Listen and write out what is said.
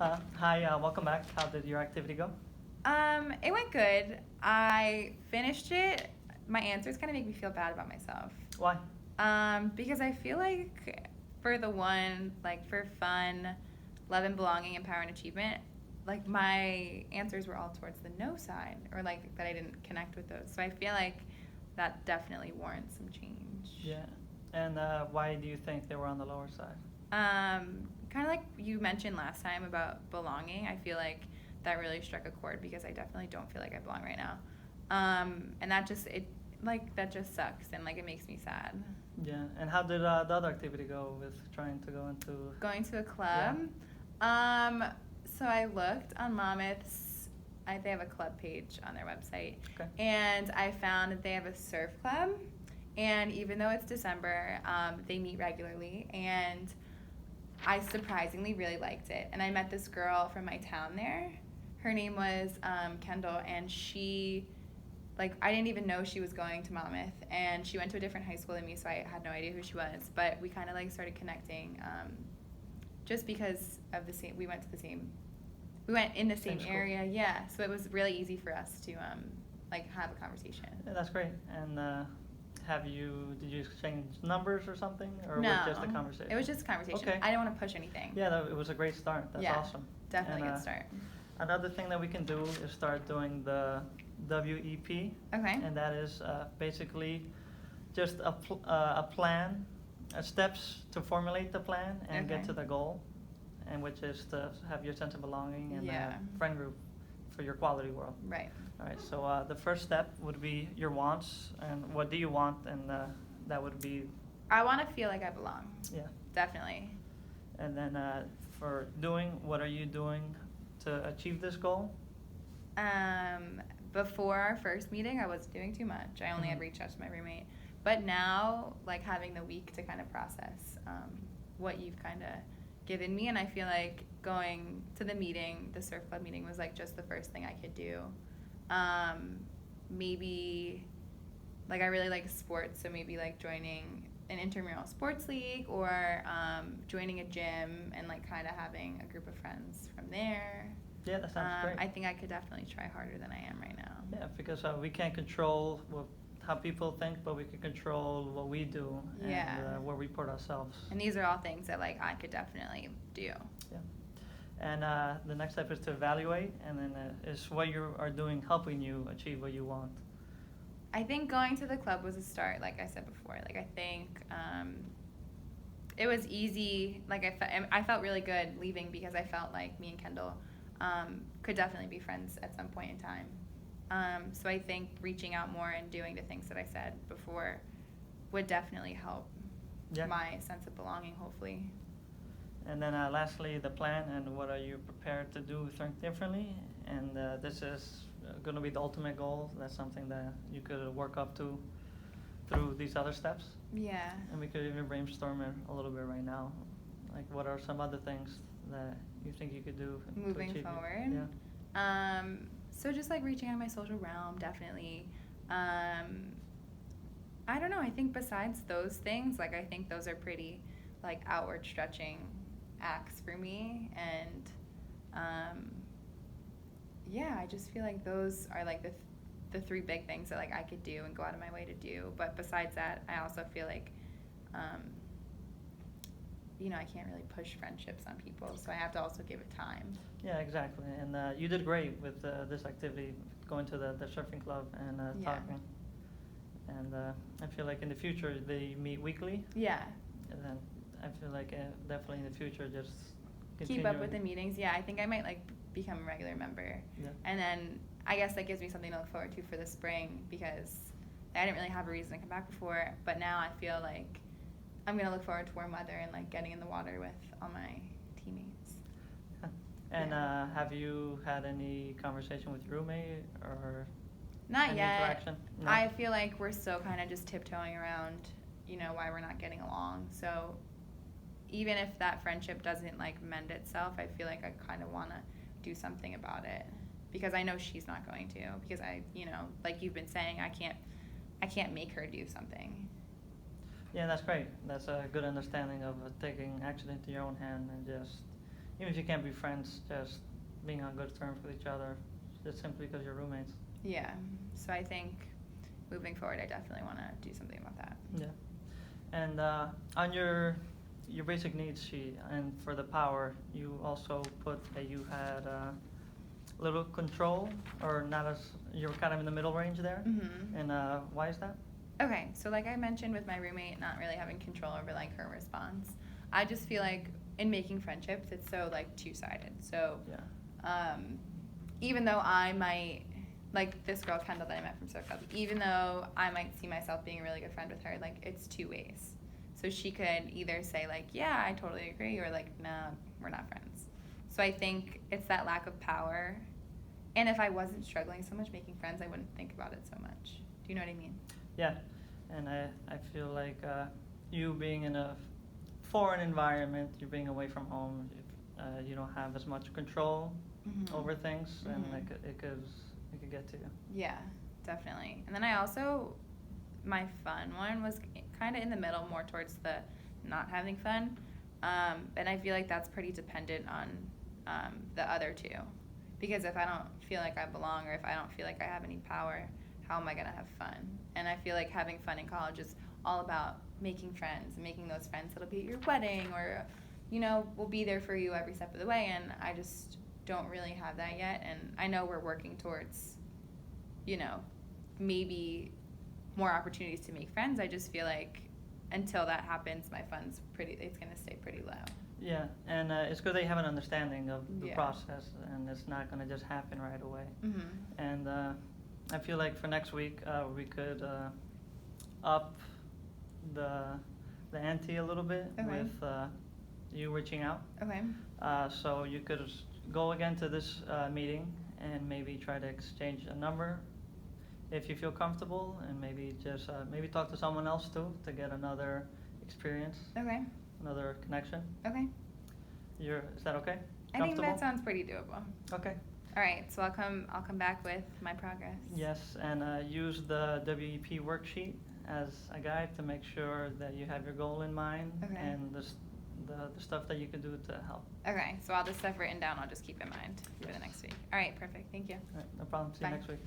Hi, welcome back. How did your activity go? It went good. I finished it. My answers kind of make me feel bad about myself. Why? Because I feel like for the one, like for fun, love and belonging, and power and achievement, like my answers were all towards the no side, or like that I didn't connect with those. So I feel like that definitely warrants some change. Yeah. And why do you think they were on the lower side? Kind of like you mentioned last time about belonging, I feel like that really struck a chord because I definitely don't feel like I belong right now. And that just sucks and like it makes me sad. Yeah. And how did the other activity go with trying to go into? Going to a Yeah. club. So I looked on Monmouth's. They have a club page on their website, Okay. and I found that they have a surf club. And even though it's December, they meet regularly, and I surprisingly really liked it. And I met this girl from my town there. Her name was Kendall, and I didn't even know she was going to Monmouth, and she went to a different high school than me, so I had no idea who she was. But we kind of like started connecting, just because of the same. We went in the same Same school. area, yeah. So it was really easy for us to like have a conversation. Yeah, that's great. And did you exchange numbers or something, or No, was it just a conversation? it was just a conversation. Okay. I didn't want to push anything. Yeah, it was a great start. That's Yeah, awesome. definitely And, good start. Another thing that we can do is start doing the WEP, Okay. and that is basically just a plan, steps to formulate the plan and get Okay. to the goal, and which is to have your sense of belonging and Yeah. a friend group for your quality world. Right. All right, so the first step would be your wants, and what do you want, and that would be, I want to feel like I belong. yeah. Definitely. And then for doing, what are you doing to achieve this goal? Before our first meeting, I wasn't doing too much. I only had Mhm. reached out to my roommate. But now, like having the week to kind of process what you've kind of given me, and I feel like going to the meeting, the surf club meeting, was like just the first thing I could do. Maybe, like I really like sports, so maybe like joining an intramural sports league or joining a gym and like kind of having a group of friends from there. Yeah, that sounds great. I think I could definitely try harder than I am right now. Yeah, because we can't control how people think, but we can control what we do Yeah. and where we put ourselves. And these are all things that like I could definitely do. Yeah. And the next step is to evaluate, and then is what you are doing helping you achieve what you want. I think going to the club was a start, like I said before. Like I think it was easy. Like I felt really good leaving because I felt like me and Kendall could definitely be friends at some point in time. So I think reaching out more and doing the things that I said before would definitely help Yeah. my sense of belonging, hopefully. And then lastly, the plan and what are you prepared to do, think differently. And this is going to be the ultimate goal. That's something that you could work up to through these other steps. Yeah. And we could even brainstorm it a little bit right now. Like, what are some other things that you think you could do to Moving achieve it? forward. Yeah. So just like reaching out in my social realm, definitely. I don't know. I think besides those things, like I think those are pretty like outward stretching acts for me, and yeah, I just feel like those are like the three big things that like I could do and go out of my way to do. But besides that, I also feel like um, I can't really push friendships on people, so I have to also give it time. Yeah, exactly. And you did great with this activity, going to the surfing club and Yeah. talking. And I feel like in the future they meet weekly. Yeah. And then I feel like definitely in the future just Keep up with the continuing. meetings. Yeah, I think I might like become a regular member. Yeah. And then I guess that gives me something to look forward to for the spring because I didn't really have a reason to come back before, but now I feel like I'm gonna look forward to warm weather and like getting in the water with all my teammates. Yeah. And Yeah. have you had any conversation with your roommate or Not any yet. interaction? No? I feel like we're still kind of just tiptoeing around, why we're not getting along. So even if that friendship doesn't like mend itself, I feel like I kind of want to do something about it because I know she's not going to because like you've been saying, I can't make her do something. Yeah, that's great. That's a good understanding of taking action into your own hand and just, even if you can't be friends, just being on good terms with each other, just simply because you're roommates. Yeah. So I think moving forward, I definitely want to do something about that. Yeah. And on your basic needs sheet and for the power, you also put that you had little control, or not as, you were kind of in the middle range there. Mhm. And why is that? Okay, so like I mentioned with my roommate not really having control over like her response, I just feel like in making friendships it's so like two-sided. So Yeah. even though I might, like this girl Kendall that I met from Surf Club, even though I might see myself being a really good friend with her, like it's two ways. So she could either say like, yeah, I totally agree, or like, no, we're not friends. So I think it's that lack of power. And if I wasn't struggling so much making friends, I wouldn't think about it so much. Do you know what I mean? Yeah, and I feel like you being in a foreign environment, you're being away from home, you don't have as much control Mhm. over things, and Mhm. it could get to you. Yeah, definitely. And then I also, my fun one was kind of in the middle, more towards the not having fun. And I feel like that's pretty dependent on the other two. Because if I don't feel like I belong, or if I don't feel like I have any power, how am I going to have fun? And I feel like having fun in college is all about making friends and making those friends that'll be at your wedding, or, you know, will be there for you every step of the way. And I just don't really have that yet. And I know we're working towards, you know, maybe more opportunities to make friends. I just feel like until that happens, my fun's it's going to stay pretty low. Yeah, and it's good that you have an understanding of the Yeah. process, and it's not going to just happen right away. Mm-hmm. And I feel like for next week we could up the ante a little bit Okay. with you reaching out. Okay. So you could go again to this meeting and maybe try to exchange a number if you feel comfortable, and maybe just maybe talk to someone else too to get another experience, Okay. another connection. Okay. Is that okay? I think Comfortable? that sounds pretty doable. Okay. All right, so I'll come back with my progress. Yes, and use the WEP worksheet as a guide to make sure that you have your goal in mind, Okay. and the stuff that you can do to help. Okay, so all this stuff written down, I'll just keep in mind for the Yes. next week. All right, perfect. Thank you. All right, no problem. See you Bye. next week.